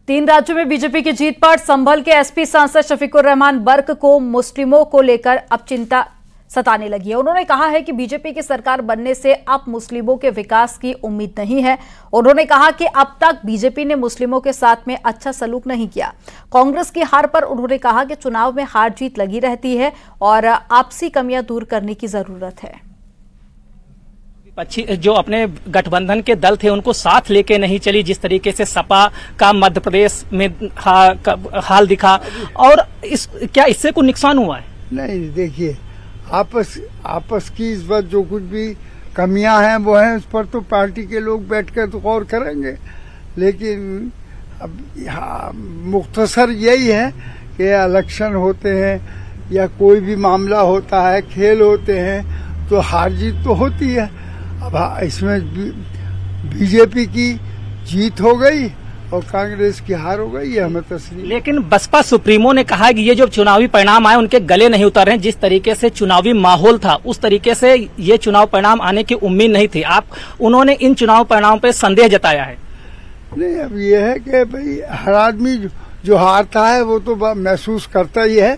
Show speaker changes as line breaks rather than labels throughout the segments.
तीन राज्यों में बीजेपी की जीत पर संभल के एसपी सांसद शफीकुर रहमान बर्क को मुस्लिमों को लेकर अब चिंता सताने लगी है। उन्होंने कहा है कि बीजेपी की सरकार बनने से अब मुस्लिमों के विकास की उम्मीद नहीं है। उन्होंने कहा कि अब तक बीजेपी ने मुस्लिमों के साथ में अच्छा सलूक नहीं किया। कांग्रेस की हार पर उन्होंने कहा कि चुनाव में हार जीत लगी रहती है और आपसी कमियां दूर करने की जरूरत है।
जो अपने गठबंधन के दल थे उनको साथ लेके नहीं चली, जिस तरीके से सपा का मध्य प्रदेश में हाल दिखा, और क्या इससे कोई नुकसान हुआ है?
नहीं, देखिए आपस की इस बात जो कुछ भी कमियां हैं वो हैं, उस पर तो पार्टी के लोग बैठकर तो गौर करेंगे। लेकिन अब मुख्तसर यही है कि इलेक्शन होते हैं या कोई भी मामला होता है, खेल होते हैं, तो हार जीत तो होती है। अब इसमें बीजेपी की जीत हो गई और कांग्रेस की हार हो गई, ये हमें तस्लीम।
लेकिन बसपा सुप्रीमो ने कहा कि ये जो चुनावी परिणाम आए उनके गले नहीं उतर रहे। जिस तरीके से चुनावी माहौल था उस तरीके से ये चुनाव परिणाम आने की उम्मीद नहीं थी। उन्होंने इन चुनाव परिणामों पर संदेह जताया है।
नहीं, अब ये है कि भाई हर आदमी जो हारता है वो तो महसूस करता ही है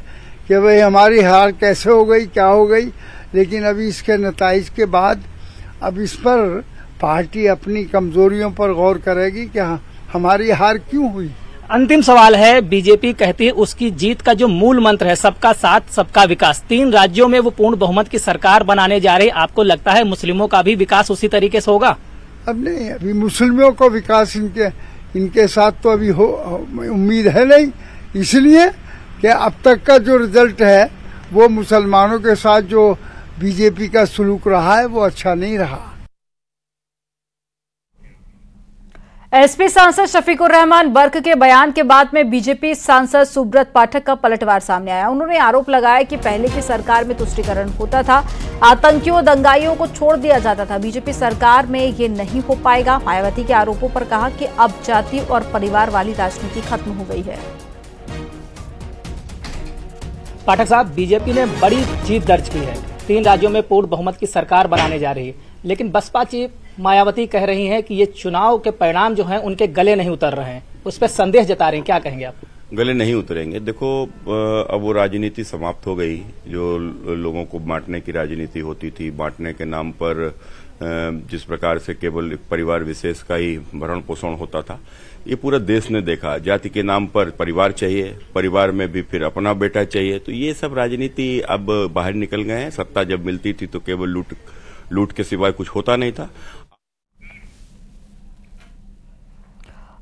कि भाई हमारी हार कैसे हो गई, क्या हो गई। लेकिन अभी इसके नताइज के बाद अब इस पर पार्टी अपनी कमजोरियों पर गौर करेगी कि हमारी हार क्यों हुई।
अंतिम सवाल है, बीजेपी कहती है उसकी जीत का जो मूल मंत्र है सबका साथ सबका विकास, तीन राज्यों में वो पूर्ण बहुमत की सरकार बनाने जा रही। आपको लगता है मुस्लिमों का भी विकास उसी तरीके से होगा?
अब नहीं, अभी मुस्लिमों को विकास इनके साथ तो अभी उम्मीद है नहीं, इसलिए कि अब तक का जो रिजल्ट है वो मुसलमानों के साथ जो बीजेपी का सलूक रहा है वो अच्छा नहीं रहा।
एसपी सांसद शफीकुर रहमान बर्क के बयान के बाद में बीजेपी सांसद सुब्रत पाठक का पलटवार सामने आया। उन्होंने आरोप लगाया कि पहले की सरकार में तुष्टीकरण होता था, आतंकियों दंगाइयों को छोड़ दिया जाता था। बीजेपी सरकार में ये नहीं हो पाएगा। मायावती के आरोपों पर कहा कि अब जाति और परिवार वाली राजनीति खत्म हो गई है।
पाठक साहब, बीजेपी ने बड़ी जीत दर्ज की है, तीन राज्यों में पूर्ण बहुमत की सरकार बनाने जा रही है, लेकिन बसपा चीफ मायावती कह रही हैं कि ये चुनाव के परिणाम जो हैं उनके गले नहीं उतर रहे हैं, उस पर संदेह जता रही हैं। क्या कहेंगे आप?
गले नहीं उतरेंगे। देखो, अब वो राजनीति समाप्त हो गई जो लोगों को बांटने की राजनीति होती थी। बांटने के नाम पर जिस प्रकार से केवल परिवार विशेष का ही भरण पोषण होता था, ये पूरा देश ने देखा। जाति के नाम पर परिवार चाहिए, परिवार में भी फिर अपना बेटा चाहिए, तो ये सब राजनीति अब बाहर निकल गए हैं। सत्ता जब मिलती थी तो केवल लूट के सिवाय कुछ होता नहीं था।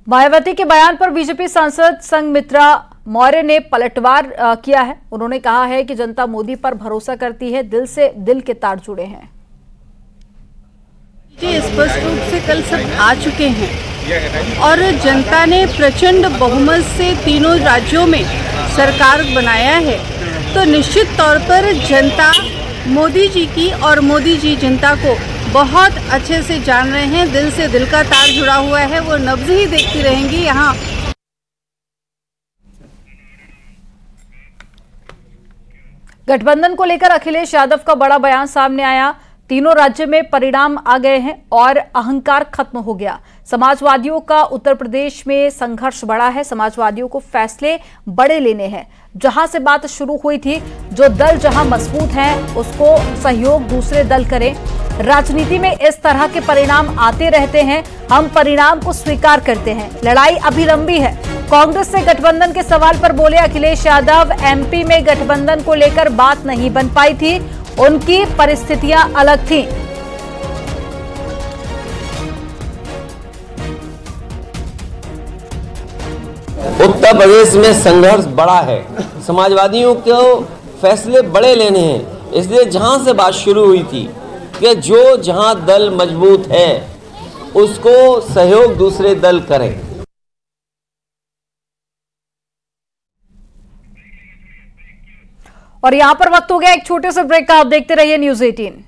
मायावती के बयान पर बीजेपी सांसद संघमित्रा मौर्य ने पलटवार किया है। उन्होंने कहा है कि जनता मोदी पर भरोसा करती है, दिल से दिल के तार जुड़े हैं।
स्पष्ट रूप से कल सब आ चुके हैं और जनता ने प्रचंड बहुमत से तीनों राज्यों में सरकार बनाया है, तो निश्चित तौर पर जनता मोदी जी की और मोदी जी जनता को बहुत अच्छे से जान रहे हैं। दिल से दिल का तार जुड़ा हुआ है, वो नब्ज ही देखती रहेंगी। यहाँ
गठबंधन को लेकर अखिलेश यादव का बड़ा बयान सामने आया। तीनों राज्य में परिणाम आ गए हैं और अहंकार खत्म हो गया। समाजवादियों का उत्तर प्रदेश में संघर्ष बढ़ा है। समाजवादियों को फैसले बड़े लेने हैं। जहां से बात शुरू हुई थी, जो दल जहां मजबूत हैं उसको सहयोग दूसरे दल करें। राजनीति में इस तरह के परिणाम आते रहते हैं, हम परिणाम को स्वीकार करते हैं। लड़ाई अभी लंबी है। कांग्रेस से गठबंधन के सवाल पर बोले अखिलेश यादव, एमपी में गठबंधन को लेकर बात नहीं बन पाई थी, उनकी परिस्थितियां अलग थीं।
उत्तर प्रदेश में संघर्ष बड़ा है, समाजवादियों को फैसले बड़े लेने हैं। इसलिए जहां से बात शुरू हुई थी कि जो जहां दल मजबूत है उसको सहयोग दूसरे दल करें।
और यहां पर वक्त हो गया एक छोटे से ब्रेक का। आप देखते रहिए न्यूज़ 18।